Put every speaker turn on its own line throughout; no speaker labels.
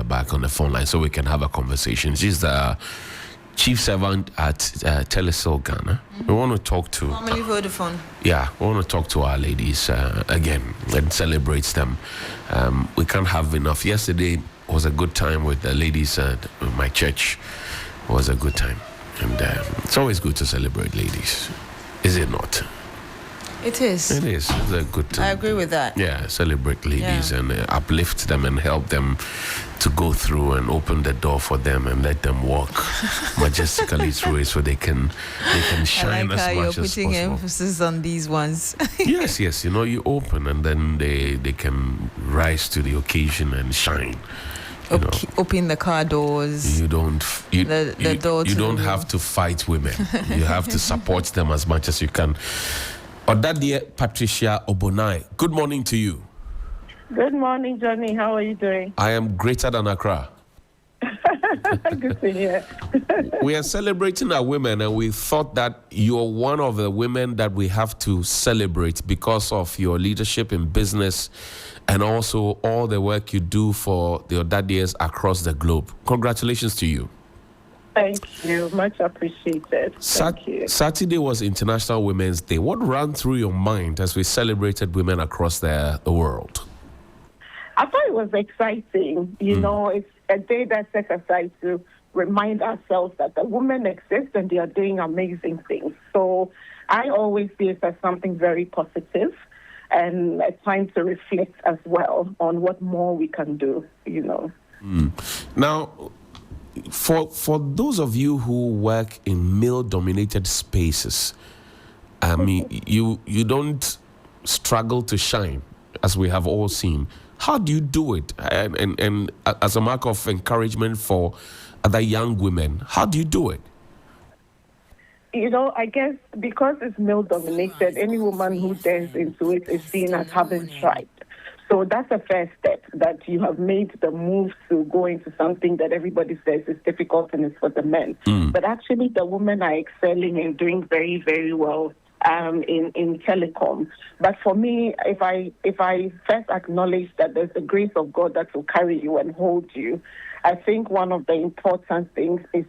Cynthia back on the phone line so we can have a conversation. She's the chief servant at Telecel Ghana. We want to talk to...
Formerly Vodafone.
Yeah, we want to talk to our ladies again and celebrate them. We can't have enough. Yesterday was a good time with the ladies at my church. It was a good time. And it's always good to celebrate ladies. Is it not?
It is.
It is. It's a good time.
I agree with that.
Yeah, celebrate ladies and uplift them and help them to go through and open the door for them and let them walk majestically through it so they can shine
I like
as
how
much
you're
as
putting
possible.
emphasis on these ones.
Yes. You know, you open and then they can rise to the occasion and shine.
Open the car doors.
You don't have to fight women. You have to support them as much as you can. Dear Patricia Obo-Nai, good morning to you.
Good morning, Johnny. How are you doing?
I am greater than Accra.
Good to hear.
We are celebrating our women, and we thought that you're one of the women that we have to celebrate because of your leadership in business and also all the work you do for the Odadias across the globe. Congratulations to you.
Thank you. Much appreciated. Thank you.
Saturday was International Women's Day. What ran through your mind as we celebrated women across the world?
I thought it was exciting. You know, it's a day that sets aside to remind ourselves that the women exist and they are doing amazing things. So I always see it as something very positive and a time to reflect as well on what more we can do, you know.
Now, for those of you who work in male-dominated spaces, I mean, you don't struggle to shine, as we have all seen. How do you do it? And as a mark of encouragement for other young women, how do you do it?
You know, I guess because it's male-dominated, any woman who dares into it is seen as having tried. So that's the first step, that you have made the move to go into something that everybody says is difficult and is for the men. But actually, the women are excelling and doing very, very well in telecom. But for me, if I first acknowledge that there's the grace of God that will carry you and hold you, I think one of the important things is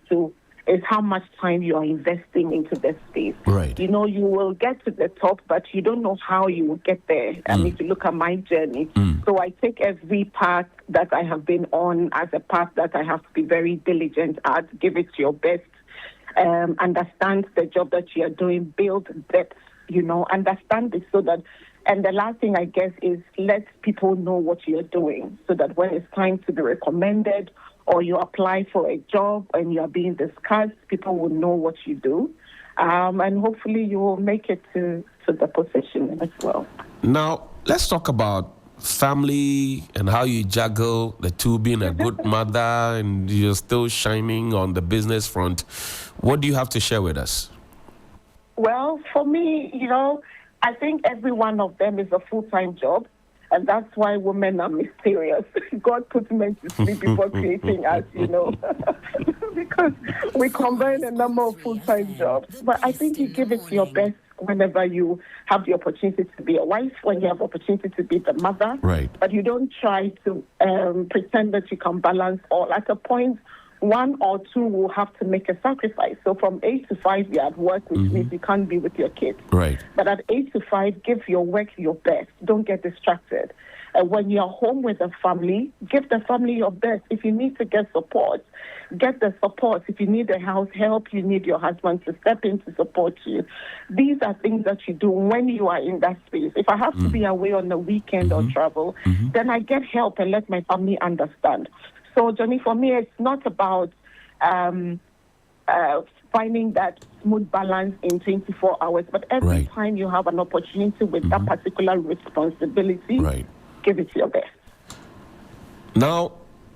how much time you are investing into this space.
Right.
You know, you will get to the top, but you don't know how you will get there. I mean, to look at my journey. So I take every path that I have been on as a path that I have to be very diligent at, give it your best, understand the job that you are doing, build depth, you know, understand it so that, and the last thing I guess is let people know what you're doing so that when it's time to be recommended or you apply for a job and you are being discussed, people will know what you do. And hopefully you will make it to the position as well.
Now, let's talk about family and how you juggle the two, being a good mother and you're still shining on the business front. What do you have to share with us?
Well, for me, you know, I think every one of them is a full-time job. And that's why women are mysterious. God put men to sleep before creating us, you know, because we combine a number of full-time jobs. But I think you give it your best whenever you have the opportunity to be a wife, when you have the opportunity to be the mother.
Right.
But you don't try to pretend that you can balance all. At a point, one or two will have to make a sacrifice. So from 8 to 5, you're at work, which means you can't be with your kids.
Right.
But at 8 to 5, give your work your best. Don't get distracted. When you're home with the family, give the family your best. If you need to get support, get the support. If you need a house help, you need your husband to step in to support you. These are things that you do when you are in that space. If I have to be away on the weekend or travel, then I get help and let my family understand. So, Johnny, for me, it's not about finding that smooth balance in 24 hours, but every time you have an opportunity with that particular responsibility, give it your best.
Now,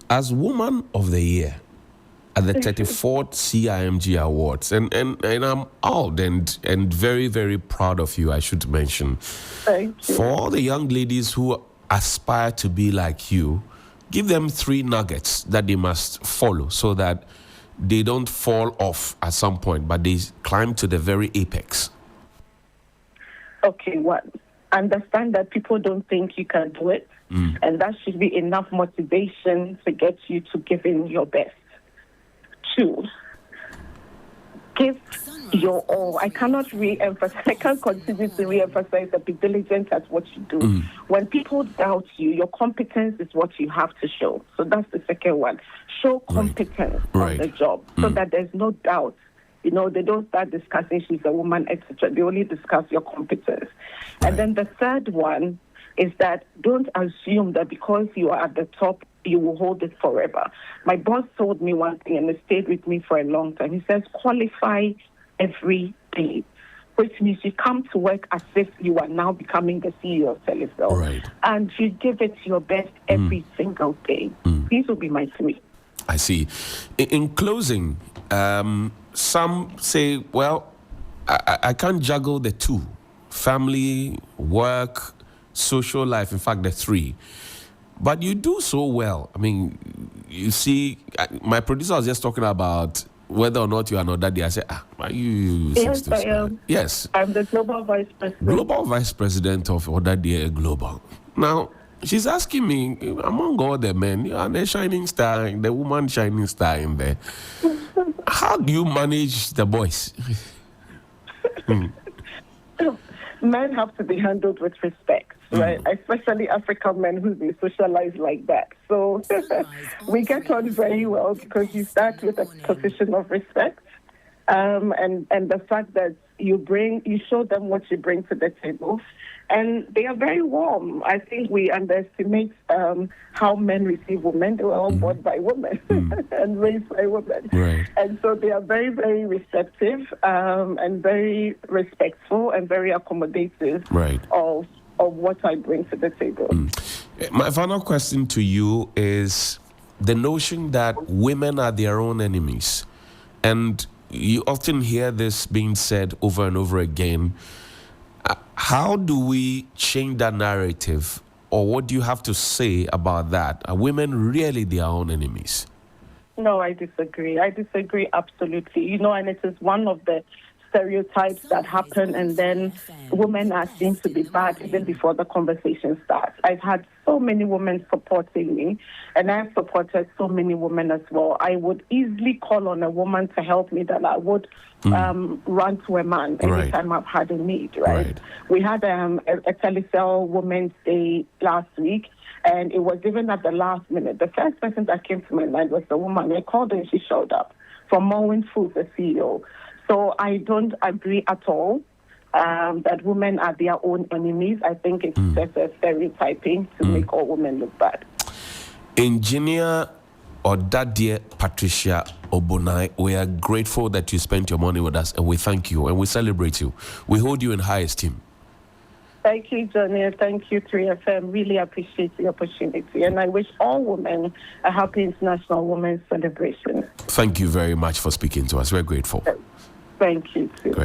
as Woman of the Year at the 34th CIMG Awards, and I'm out and very, very proud of you, I should mention.
Thank you.
For all the young ladies who aspire to be like you, give them 3 nuggets that they must follow so that they don't fall off at some point, but they climb to the very apex.
Okay, what? Understand that people don't think you can do it. And that should be enough motivation to get you to give in your best. 2, give your all. I can't continue to re-emphasize that be diligent at what you do. When people doubt you, your competence is what you have to show. So that's the second one. Show competence on the job so that there's no doubt. You know, they don't start discussing she's a woman, etc. They only discuss your competence. And then the third one is that don't assume that because you are at the top, you will hold it forever. My boss told me one thing, and it stayed with me for a long time. He says, qualify every day, which means you come to work as if you are now becoming the CEO of Telecel. And you give it your best every single day. These will be my 3.
I see. In closing, some say, well, I can't juggle the 2. Family, work, social life, in fact, the 3. But you do so well. I mean, you see, my producer was just talking about whether or not you are not daddy. I said, are you?
Yes, I am.
Yes.
I'm the global vice president.
Global vice president of Odadie Global. Now, she's asking me, among all the men, you are the shining star, the woman shining star in there. How do you manage the boys?
Men have to be handled with respect, right? Especially African men who be socialized like that. So we get on very well because you start with a position of respect, and the fact that you show them what you bring to the table, and they are very warm. I think we underestimate how men receive women. They were all born by women and raised by women. And so they are very, very receptive and very respectful and very accommodative of what I bring to the table.
My final question to you is the notion that women are their own enemies. And you often hear this being said over and over again. How do we change that narrative, or what do you have to say about that? Are women really their own enemies?
No, I disagree. I disagree absolutely. You know, and it is one of the stereotypes that happen, and then women are seen to be bad even before the conversation starts. I've had so many women supporting me, and I've supported so many women as well. I would easily call on a woman to help me than I would run to a man every time I've had a need, right? We had a Telecel Women's Day last week, and it was even at the last minute. The first person that came to my mind was the woman. I called her and she showed up from Morwin Foods, the CEO. So I don't agree at all that women are their own enemies. I think it's just a stereotyping to make all women look bad.
Engineer Odadie Patricia Obo-Nai, we are grateful that you spent your money with us, and we thank you and we celebrate you. We hold you in high esteem.
Thank you, Johnny. Thank you, 3FM. Really appreciate the opportunity. And I wish all women a happy International Women's Celebration.
Thank you very much for speaking to us. We're grateful.
Thank you, too. Great.